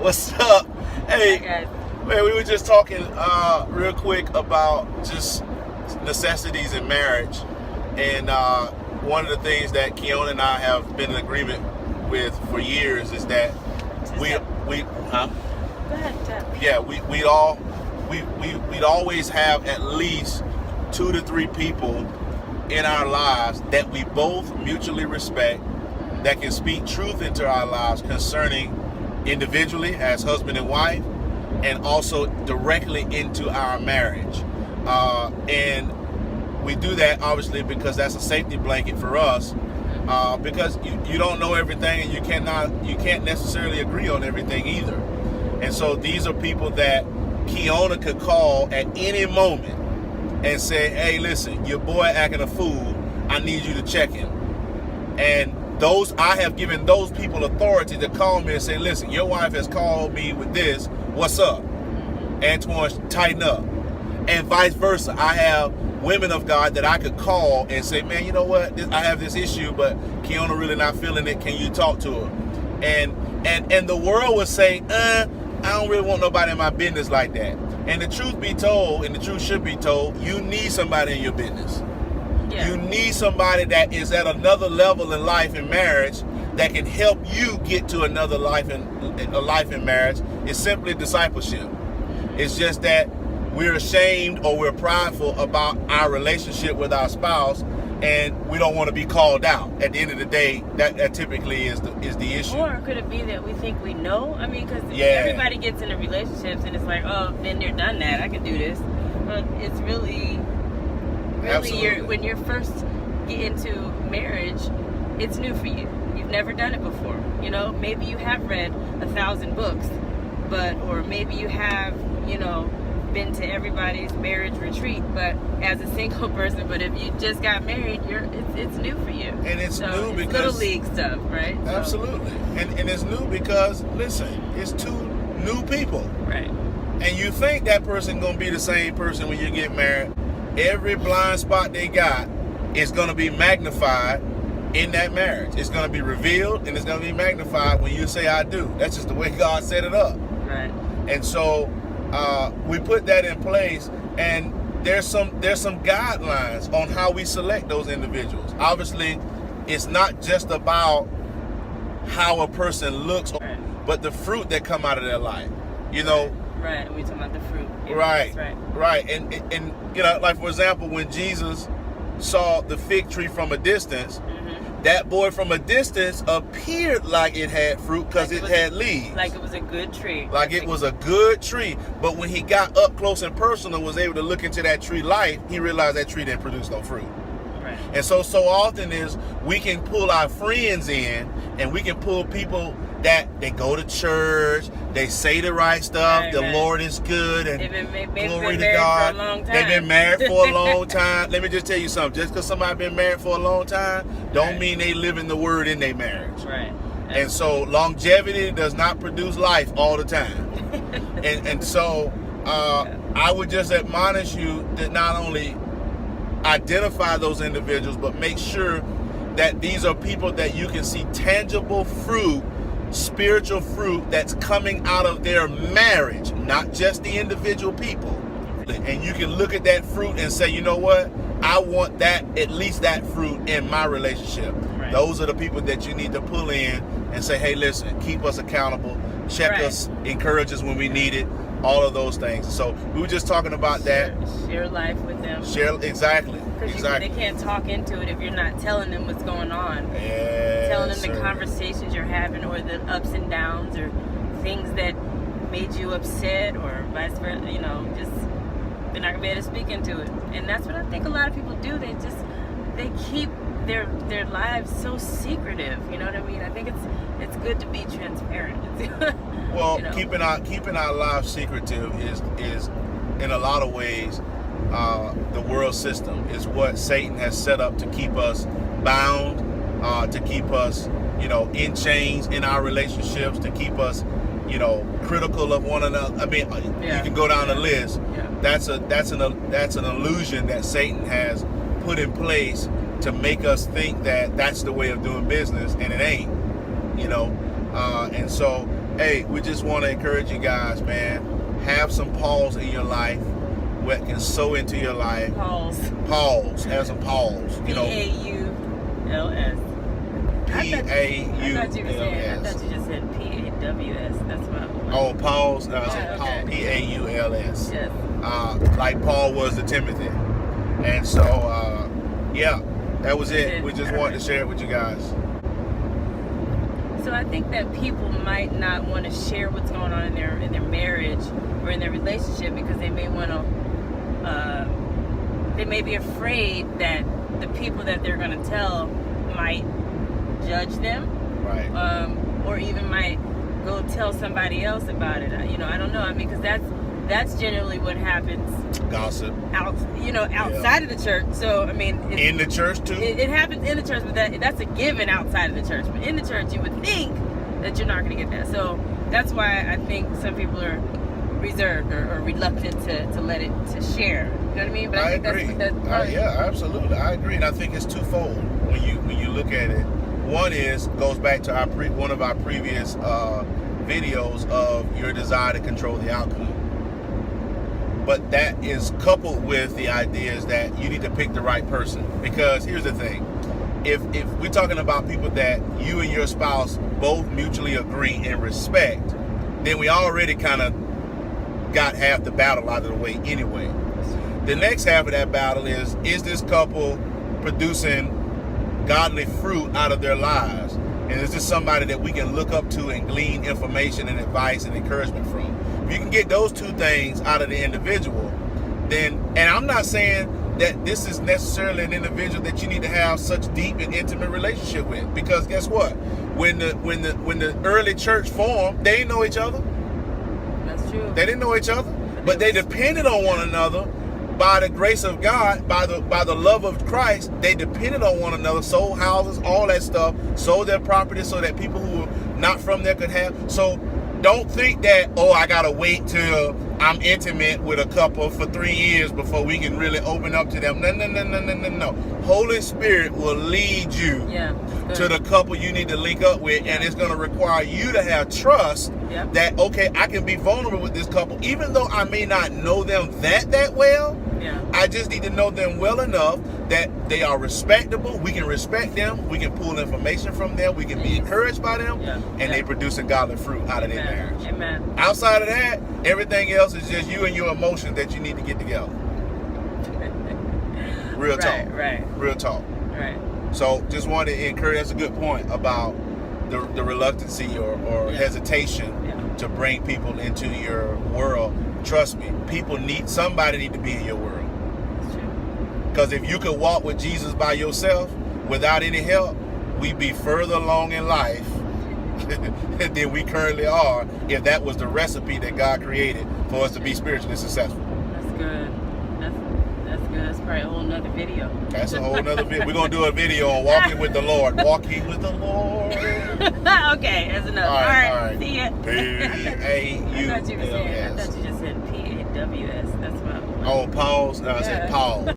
What's up? Hey, Hi, guys. man, we were just talking real quick about just necessities in marriage. And one of the things that Keona and I have been in agreement with for years is that we, huh? Go ahead, Jeff. Yeah, we'd always have at least 2 to 3 people in our lives that we both mutually respect, that can speak truth into our lives concerning individually as husband and wife, and also directly into our marriage. And we do that obviously because that's a safety blanket for us, because you don't know everything, and you can't necessarily agree on everything either. And so these are people that Keona could call at any moment and say, hey, listen, your boy acting a fool, I need you to check him. And I have given those people authority to call me and say, listen, your wife has called me with this, what's up? Antoine, tighten up. And vice versa. I have women of God that I could call and say, man, you know what? I have this issue, but Keona really not feeling it. Can you talk to her? And the world would say, I don't really want nobody in my business like that. And the truth be told, and the truth should be told, you need somebody in your business. Yeah. You need somebody that is at another level in life and marriage that can help you get to another life in marriage. It's simply discipleship. It's just that we're ashamed or we're prideful about our relationship with our spouse, and we don't want to be called out. At the end of the day, that typically is the issue. Or could it be that we think we know? I mean, because Yeah. everybody gets into relationships and it's like, oh, been there, done that. I can do this. But it's really Absolutely. when you're first get into marriage, it's new for you. You've never done it before. You know, maybe you have read 1,000 books, or maybe you have, been to everybody's marriage retreat, but as a single person. But if you just got married, it's new for you. And it's so new it's because little league stuff, right? So, absolutely. And it's new because, listen, it's 2 new people. right. And you think that person gonna be the same person when you get married. Every blind spot they got is gonna be magnified in that marriage. It's gonna be revealed and it's gonna be magnified when you say I do. That's just the way God set it up. Right. And so we put that in place, and there's some guidelines on how we select those individuals. Obviously, it's not just about how a person looks, Right. but the fruit that come out of their life. Right. We talking about the fruit. Yeah, Right, that's right. right. And like for example, when Jesus saw the fig tree from a distance, that boy from a distance appeared like it had fruit because Like it had leaves. Like it was a good tree. Like it was a good tree. But when he got up close and personal and was able to look into that tree life, he realized that tree didn't produce no fruit. Right. And so often is we can pull our friends in, and we can pull people that they go to church, they say the right stuff, Right, the right. Lord is good, and They've been glory to married God. for a long time. They've been married for a long time. Let me just tell you something. Just because somebody been married for a long time, don't Right. mean they living the word in their marriage. Right. And so longevity does not produce life all the time. and so I would just admonish you to not only identify those individuals, but make sure that these are people that you can see tangible fruit, spiritual fruit that's coming out of their marriage, not just the individual people. And you can look at that fruit and say, you know what? I want at least that fruit in my relationship. Right. Those are the people that you need to pull in and say, hey, listen, keep us accountable, check Right. us, encourage us when we need it, all of those things. So we were just talking about that. Share life with them. Exactly. Because they can't talk into it if you're not telling them what's going on. Yes, Telling them the sir. conversations you're having, or the ups and downs, or things that made you upset, or vice versa. Just they're not gonna be able to speak into it. And that's what I think a lot of people do. They keep their lives so secretive. You know what I mean? I think it's good to be transparent. Well, keeping our lives secretive is in a lot of ways the world system. Is what Satan has set up to keep us bound, to keep us in chains in our relationships, to keep us critical of one another. I mean, you can go down the list. Yeah. That's an illusion that Satan has put in place to make us think that that's the way of doing business, and it ain't. And so hey, we just want to encourage you guys, man. Have some Pauls in your life what can sow into your life. Pauls. Pauls. Have some Pauls. You know. P-A-U-L-S. P-A-U-L-S. I thought you just said P-A-W-S. That's what I was. Oh, Pauls. No, I said okay. Paul. P-A-U-L-S. Yes. Like Paul was to Timothy. And so, yeah, that was it. We just wanted to share it with you guys. So I think that people might not want to share what's going on in their marriage or in their relationship because they may want to, they may be afraid that the people that they're going to tell might judge them, Right. or even might go tell somebody else about it. You know, I don't know. I mean, because that's generally what happens Gossip. outside of the church. So I mean, In the church too? it happens in the church, but that's a given outside of the church. But in the church, you would think that you're not going to get that. So that's why I think some people are reserved or reluctant to let it to share. You know what I mean? But I think agree. That's Yeah, absolutely. I agree, and I think it's twofold when you look at it. One goes back to one of our previous videos of your desire to control the outcome. But that is coupled with the ideas that you need to pick the right person. Because here's the thing. If we're talking about people that you and your spouse both mutually agree and respect, then we already kind of got half the battle out of the way anyway. The next half of that battle is this couple producing godly fruit out of their lives? And is this somebody that we can look up to and glean information and advice and encouragement from? If you can get those two things out of the individual, then, and I'm not saying that this is necessarily an individual that you need to have such deep and intimate relationship with, because guess what? When the early church formed, they didn't know each other. That's true. They didn't know each other, but they depended on one another by the grace of God, by the love of Christ. They depended on one another, sold houses, all that stuff, sold their property so that people who were not from there could have. So don't think that, I gotta wait till I'm intimate with a couple for 3 years before we can really open up to them. No. Holy Spirit will lead you to the couple you need to link up with, and it's going to require you to have trust that, okay, I can be vulnerable with this couple, even though I may not know them that well. I just need to know them well enough that they are respectable. We can respect them. We can pull information from them. We can be encouraged by them, and they produce a godly fruit out of their marriage. Amen. Outside of that, everything else is just you and your emotions that you need to get together. Real talk. Right. Real talk. Right. So just wanted to encourage. That's a good point about the reluctancy or hesitation to bring people into your world. Trust me, somebody need to be in your world. That's true. Because if you could walk with Jesus by yourself without any help, we'd be further along in life than we currently are if that was the recipe that God created for us to be spiritually successful. That's good. That's good. That's probably a whole nother video. That's a whole nother video. We're going to do a video on walking with the Lord. Walking with the Lord. Okay, that's enough. All right. See ya. P-A-U-L-S. I thought you just said P-A-W-S. That's what I was. Oh, Pauls? No, I said Paul.